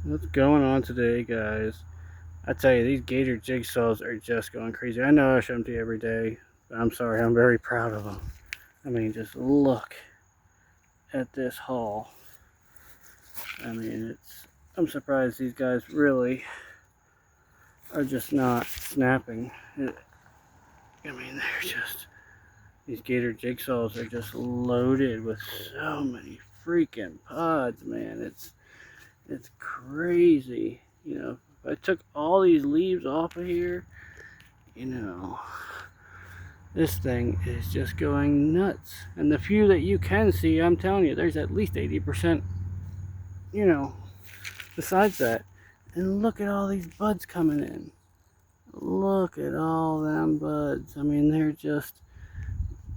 What's going on today, guys? I tell you, these gator jigsaws are just going crazy. I know I show them to you every day, but I'm sorry, I'm very proud of them. I mean, just look at this haul. I mean, I'm surprised these guys really are just not snapping. I mean, these gator jigsaws are just loaded with so many freaking pods, man. It's crazy. If I took all these leaves off of here, you know, this thing is just going nuts. And the few that you can see, I'm telling you, there's at least 80%, you know, besides that. And look at all these buds coming in. Look at all them buds. I mean, they're just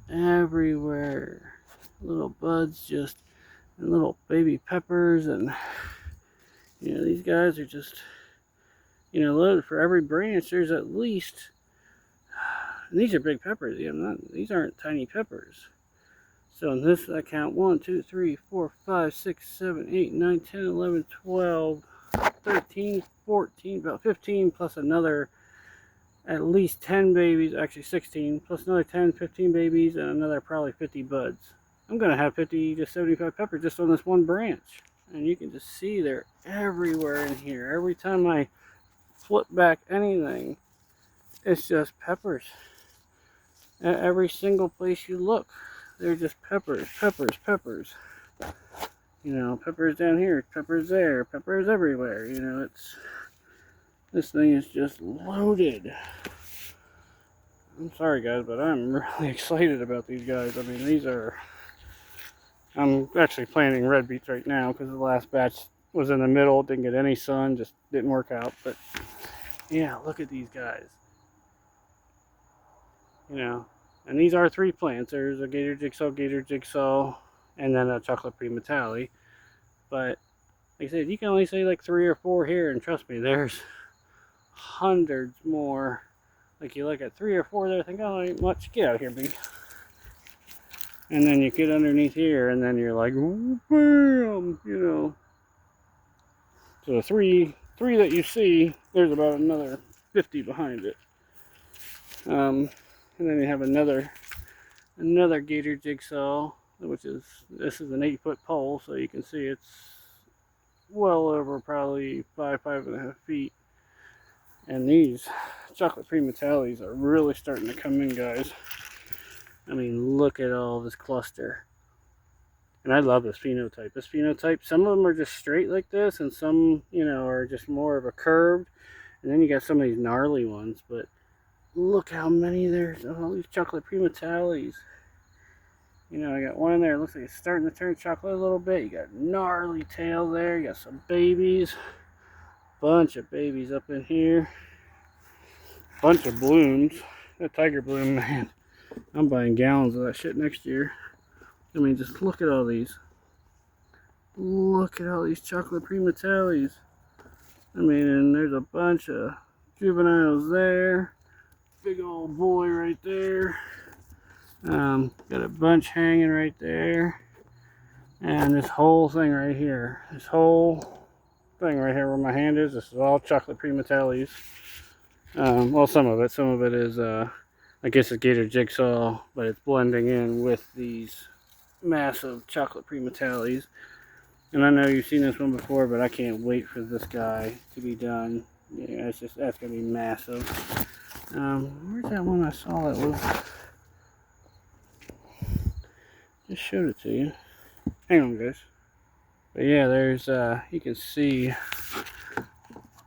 everywhere. Little buds and little baby peppers. And, these guys are just, loaded for every branch. There's at least, and these are big peppers. These aren't tiny peppers. So in this, I count 1, 2, 3, 4, 5, 6, 7, 8, 9, 10, 11, 12, 13, 14, about 15 plus another at least 10 babies, actually 16, plus another 10, 15 babies, and another probably 50 buds. I'm going to have 50 to 75 peppers just on this one branch. And you can just see they're everywhere in here. Every time I flip back anything, it's just peppers. At every single place you look, they're just peppers, peppers, peppers. Peppers down here, peppers there, peppers everywhere. This thing is just loaded. I'm sorry, guys, but I'm really excited about these guys. I mean, I'm actually planting red beets right now because the last batch was in the middle, didn't get any sun, just didn't work out. But yeah, look at these guys. And these are 3 plants. There's a gator jigsaw, and then a chocolate Primatale. But like I said, you can only see like 3 or 4 here, and trust me, there's hundreds more. Like you look at 3 or 4 there, think, oh, ain't much. Get out of here, big. And then you get underneath here, and then you're like, bam, So the three that you see, there's about another 50 behind it. And then you have another gator jigsaw, this is an 8-foot pole, so you can see it's well over probably 5.5 feet. And these chocolate Primatales are really starting to come in, guys. I mean, look at all this cluster. And I love this phenotype. Some of them are just straight like this, and some, are just more of a curved. And then you got some of these gnarly ones, but look how many there's of all these chocolate Primatales. I got one in there, it looks like it's starting to turn chocolate a little bit. You got gnarly tail there, you got some babies. Bunch of babies up in here. Bunch of blooms. That tiger bloom, man. I'm buying gallons of that shit next year. I mean, just look at all these. Look at all these chocolate Primatales. I mean, and there's a bunch of juveniles there. Big old boy right there. Got a bunch hanging right there. And this whole thing right here. This whole thing right here where my hand is, this is all chocolate Primatales. Well, some of it is, I guess it's gator jigsaw, but it's blending in with these massive chocolate Primatales. And I know you've seen this one before, but I can't wait for this guy to be done. Yeah, that's gonna be massive. Where's that one I saw that was? Just showed it to you. Hang on, guys. But yeah, there's you can see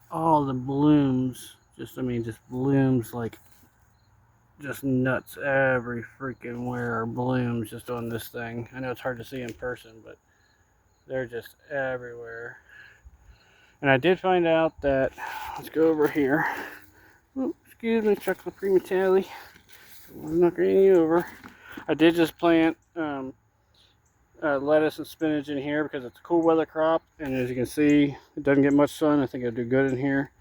all the blooms. Just blooms like just nuts every freaking where are blooms just on this thing. I know it's hard to see in person, but they're just everywhere. And I did find out that, let's go over here. Oh, excuse me, chocolate Primatale. I'm knocking you over. I did just plant lettuce and spinach in here because it's a cool weather crop. And as you can see, it doesn't get much sun. I think it'll do good in here.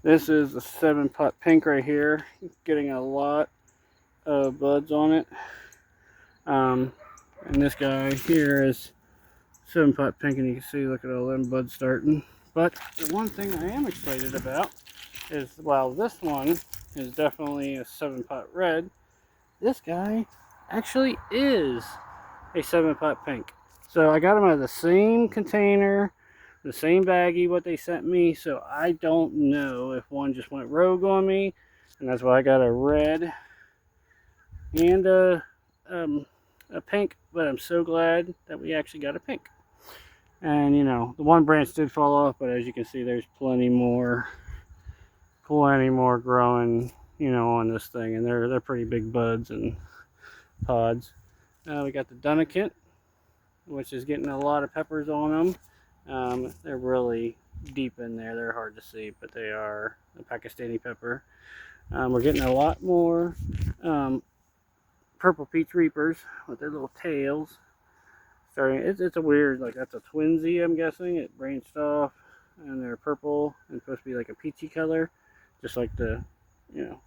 This is the 7-pot pink right here. Getting a lot of buds on it. And this guy here is 7-pot pink, and you can see, look at all them buds starting. But the one thing I am excited about is, while this one is definitely a 7-pot red, this guy actually is a 7-pot pink. So I got them out of the same container, the same baggie what they sent me, so I don't know if one just went rogue on me, and that's why I got a red and a pink. But I'm so glad that we actually got a pink. And you know, the one branch did fall off, but as you can see, there's plenty more growing, you know, on this thing, and they're pretty big buds and pods. We got the Dunnakit, which is getting a lot of peppers on them. They're really deep in there. They're hard to see, but they are a Pakistani pepper. We're getting a lot more purple peach reapers with their little tails. It's a weird, like, that's a twinsy, I'm guessing. It branched off, and they're purple and supposed to be like a peachy color, just like the, you know,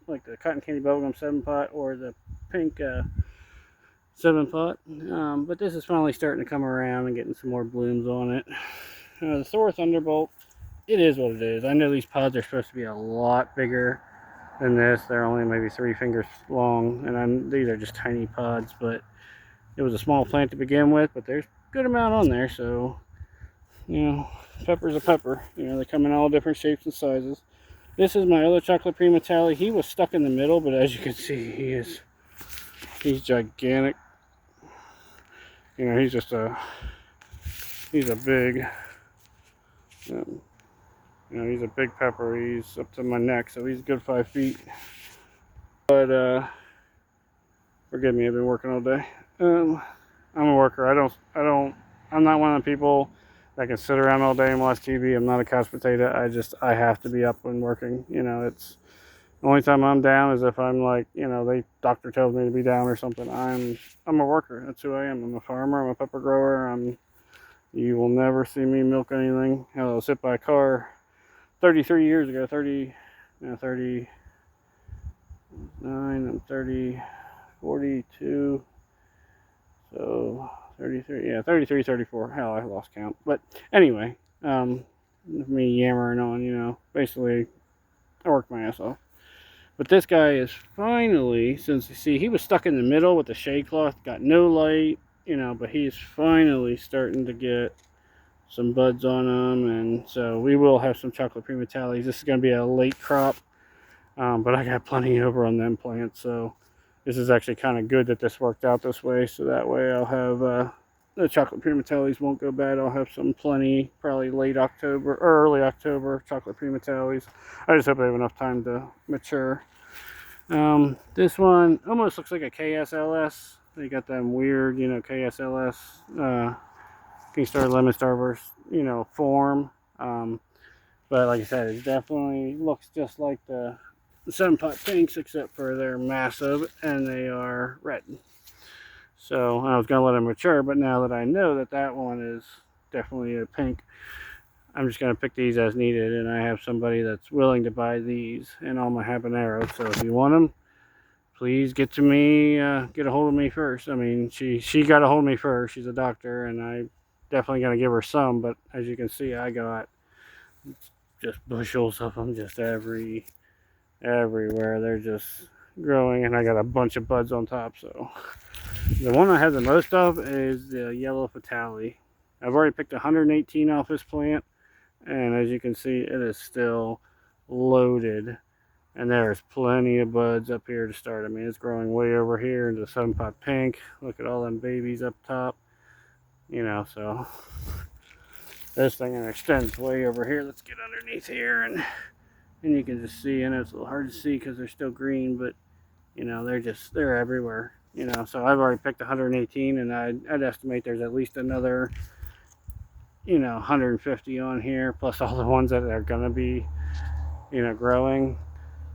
like the cotton candy bubblegum 7-pot or the pink 7-pot. But this is finally starting to come around and getting some more blooms on it. The Thor Thunderbolt, it is what it is. I know these pods are supposed to be a lot bigger than this. They're only maybe 3 fingers long, and these are just tiny pods, but it was a small plant to begin with, but there's a good amount on there. So, you know, pepper's a pepper. You know, they come in all different shapes and sizes. This is my other Chocolate Prima Tally. He was stuck in the middle, but as you can see, he's gigantic. You know, he's a big, you know, he's a big pepper. He's up to my neck, so he's a good 5 feet. But forgive me, I've been working all day. I'm a worker. I'm not one of the people that can sit around all day and watch TV. I'm not a couch potato. I have to be up and working. You know, it's the only time I'm down is if I'm like, you know, doctor tells me to be down or something. I'm a worker. That's who I am. I'm a farmer. I'm a pepper grower. You will never see me milk anything. I'll sit by a car 33 years ago, 39, I'm 30, 42, so 33, yeah, 33, 34, hell, I lost count. But anyway, me yammering on, you know, basically, I worked my ass off. But this guy is finally, since you see, he was stuck in the middle with the shade cloth, got no light, you know, but he's finally starting to get some buds on them, and so we will have some Chocolate Prima Tallies. This is going to be a late crop, but I got plenty over on them plants, so this is actually kind of good that this worked out this way, so that way I'll have the Chocolate Prima Tallies won't go bad. I'll have some plenty, probably late October or early October Chocolate Prima Tallies. I just hope I have enough time to mature. This one almost looks like a KSLS. They got them weird, you know, KSLS King Star Lemon Starburst, you know, form. But like I said, it definitely looks just like the 7-pot pinks, except for they're massive and they are red. So I was going to let them mature, but now that I know that that one is definitely a pink, I'm just going to pick these as needed, and I have somebody that's willing to buy these and all my habaneros. So if you want them, please get to me, get a hold of me first. I mean, she got a hold of me first. She's a doctor, and I definitely going to give her some, but as you can see, I got just bushels of them just everywhere. They're just growing, and I got a bunch of buds on top. So the one I have the most of is the Yellow Fatale. I've already picked 118 off this plant, and as you can see, it is still loaded, and there's plenty of buds up here to start. I mean, it's growing way over here into the 7-pot pink. Look at all them babies up top, you know. So this thing extends way over here. Let's get underneath here, and you can just see, and it's a little hard to see because they're still green, but you know, they're everywhere, you know. So I've already picked 118, and I'd estimate there's at least another, you know, 150 on here, plus all the ones that are going to be, you know, growing.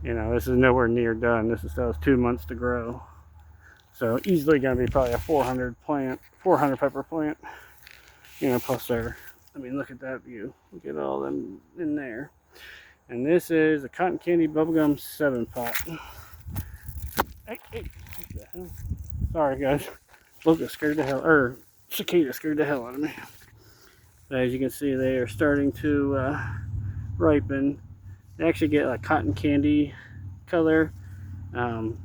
You know, this is nowhere near done. This is still 2 months to grow. So easily going to be probably a 400 pepper plant, you know, plus they're, I mean, look at that view. Look at all them in there. And this is a Cotton Candy Bubblegum 7-pot. Hey, what the hell? Sorry, guys. Locust scared the hell, or cicada scared the hell out of me. But as you can see, they are starting to ripen. They actually get like cotton candy color, kind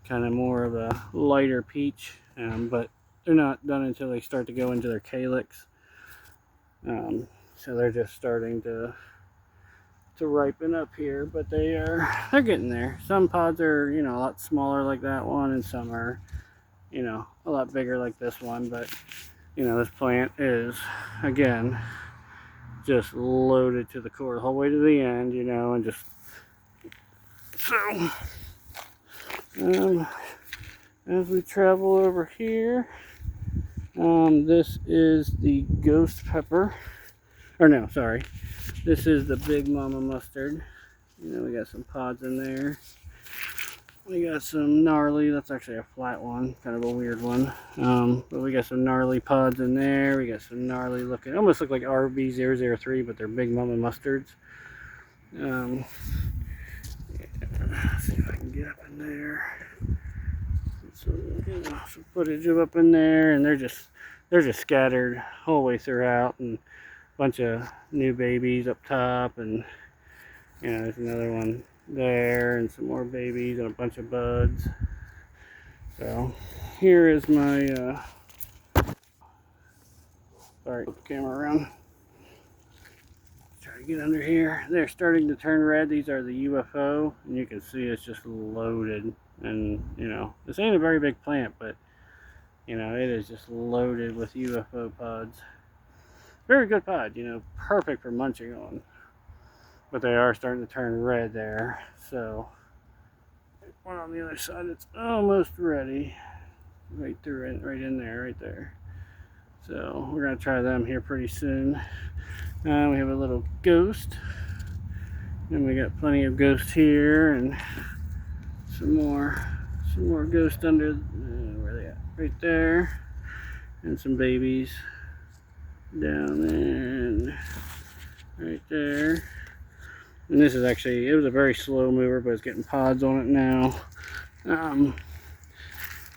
of more of a lighter peach, but they're not done until they start to go into their calyx. So they're just starting to ripen up here, but they're getting there. Some pods are, you know, a lot smaller like that one, and some are, you know, a lot bigger like this one. But you know, this plant is, again, just loaded to the core the whole way to the end, you know, and just so as we travel over here, this is the ghost pepper, or no, sorry, this is the big mama mustard. You know, we got some pods in there. We got some gnarly, that's actually a flat one, kind of a weird one. But we got some gnarly pods in there. We got some gnarly looking, almost look like RB003, but they're big mama mustards. Yeah, let's see if I can get up in there. So, you know, some footage of up in there, and they're just scattered all the way throughout, and a bunch of new babies up top, and you know, there's another one there, and some more babies, and a bunch of buds. So here is my sorry, put the camera around. Try to get under here. They're starting to turn red. These are the UFO, and you can see it's just loaded. And you know, this ain't a very big plant, but you know, it is just loaded with UFO pods. Very good pod, you know, perfect for munching on. But they are starting to turn red there. So one on the other side, it's almost ready. Right through it, right in there, right there. So we're gonna try them here pretty soon. We have a little ghost, and we got plenty of ghosts here, and some more ghosts under. Where are they at? Right there, and some babies down there, and right there. And this is actually, it was a very slow mover, but it's getting pods on it now.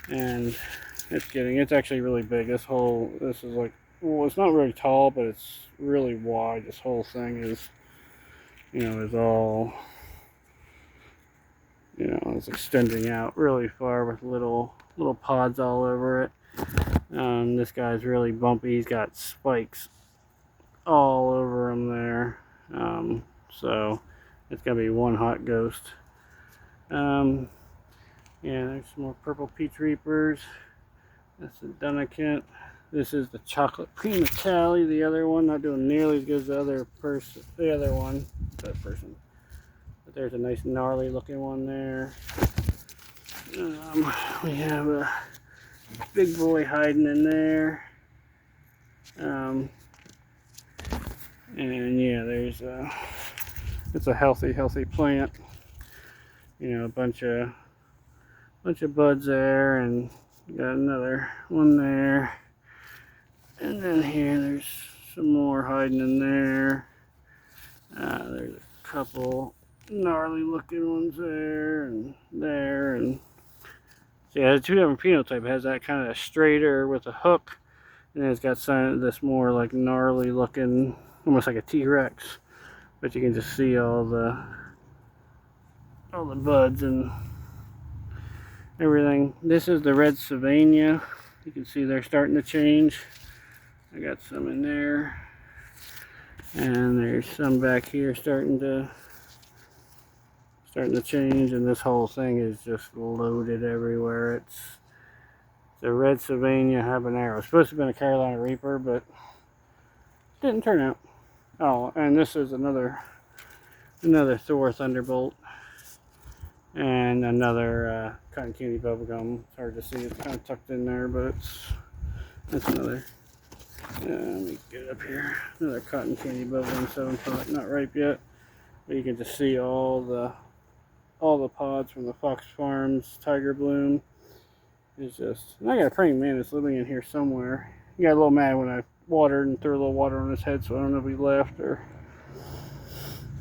And it's actually really big. This is like, well, it's not really tall, but it's really wide. This whole thing is, you know, is all, you know, it's extending out really far with little pods all over it. This guy's really bumpy. He's got spikes all over him there. So it's gonna be one hot ghost. Yeah, there's some more purple peach reapers. That's the Dunnakent. This is the chocolate prima Cali, the other one, not doing nearly as good as the other one. But there's a nice gnarly looking one there. We have a big boy hiding in there. And yeah, there's it's a healthy plant. You know, a bunch of buds there, and got another one there. And then here, there's some more hiding in there. There's a couple gnarly looking ones there, and so yeah, the two different phenotype. It has that kind of straighter with a hook, and then it's got some of this more like gnarly looking, almost like a T-Rex. But you can just see all the buds and everything. This is the red Sylvania. You can see they're starting to change. I got some in there, and there's some back here starting to change, and this whole thing is just loaded everywhere. It's the red Sylvania habanero. It's supposed to have been a Carolina Reaper, but didn't turn out. Oh, and this is another Thor Thunderbolt, and another cotton candy bubblegum. It's hard to see, it's kind of tucked in there, but that's another. Let me get up here. Another cotton candy bubblegum 7-pot, not ripe yet, but you can just see all the pods from the Fox Farms Tiger Bloom. It's just, and I got a praying mantis living in here somewhere. He got a little mad when I watered and threw a little water on his head, so I don't know if he left or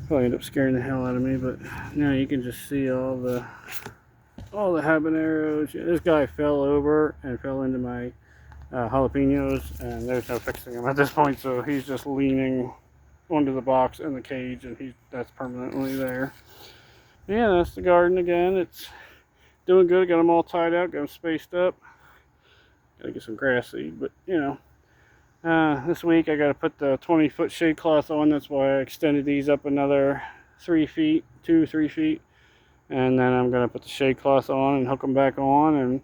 probably ended up scaring the hell out of me. But now you can just see all the habaneros. Yeah, this guy fell over and fell into my jalapenos, and there's no fixing him at this point, so he's just leaning onto the box in the cage, and that's permanently there. Yeah, that's the garden again. It's doing good. Got them all tied out, got them spaced up. Gotta get some grass seed, but you know, this week I gotta put the 20-foot shade cloth on. That's why I extended these up another 3 feet, 3 feet, and then I'm gonna put the shade cloth on and hook them back on. And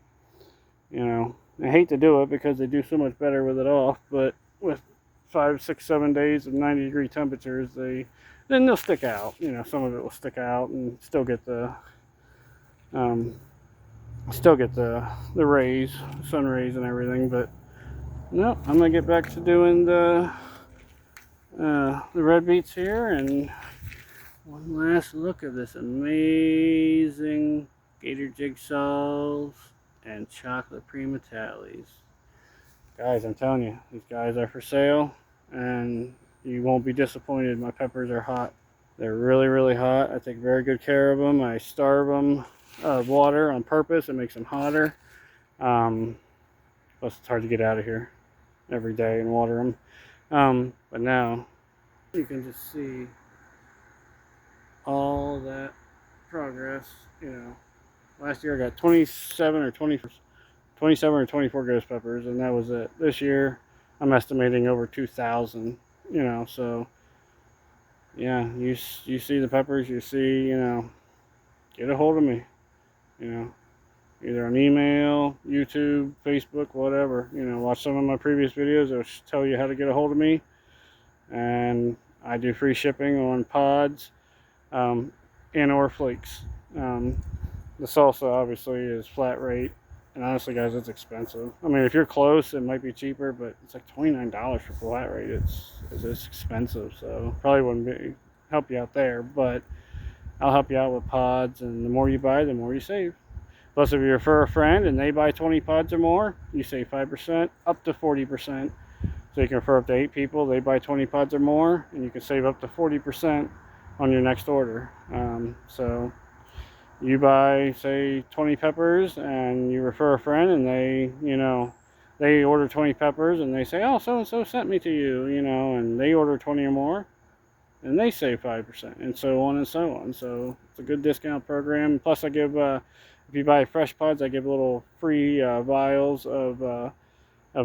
you know, I hate to do it because they do so much better with it off, but with 5, 6, 7 days of 90-degree temperatures, then they'll stick out. You know, some of it will stick out and still get the rays, sun rays and everything. But no, I'm gonna get back to doing the red beets here. And one last look at this amazing gator jigsaws and chocolate prima tallies. Guys, I'm telling you, these guys are for sale, and you won't be disappointed. My peppers are hot. They're really, really hot. I take very good care of them. I starve them of water on purpose. It makes them hotter. Plus, it's hard to get out of here every day and water them. But now, you can just see all that progress. You know, last year I got 27 or 24 ghost peppers, and that was it. This year, I'm estimating over 2,000. You know, so yeah, you see the peppers, you see, you know, get a hold of me. You know, either on email, YouTube, Facebook, whatever. You know, watch some of my previous videos. I'll tell you how to get a hold of me. And I do free shipping on pods and or flakes. The salsa obviously is flat rate. And honestly, guys, it's expensive. I mean, if you're close, it might be cheaper, but it's like $29 for flat rate. It's expensive, so probably wouldn't help you out there. But I'll help you out with pods, and the more you buy, the more you save. Plus, if you refer a friend and they buy 20 pods or more, you save 5%, up to 40%. So you can refer up to 8 people, they buy 20 pods or more, and you can save up to 40% on your next order. So you buy, say, 20 peppers, and you refer a friend, and they order 20 peppers, and they say, oh, so-and-so sent me to you, you know, and they order 20 or more, and they save 5%, and so on and so on. So it's a good discount program. Plus, I give, if you buy fresh pods, I give little free vials of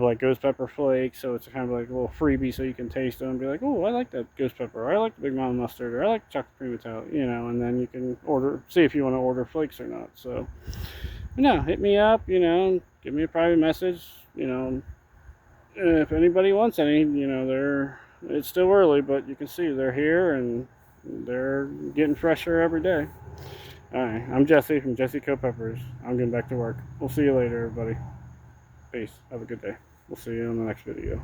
like ghost pepper flakes, so it's kind of like a little freebie, so you can taste them and be like, oh, I like that ghost pepper, or I like the Big Mama mustard, or I like chocolate prima tallie, you know, and then you can see if you want to order flakes or not. So, no, hit me up, you know, give me a private message, you know, if anybody wants any, you know, it's still early, but you can see they're here, and they're getting fresher every day. Alright, I'm Jesse from Jesse Co. Peppers. I'm getting back to work. We'll see you later, everybody. Peace. Have a good day. We'll see you in the next video.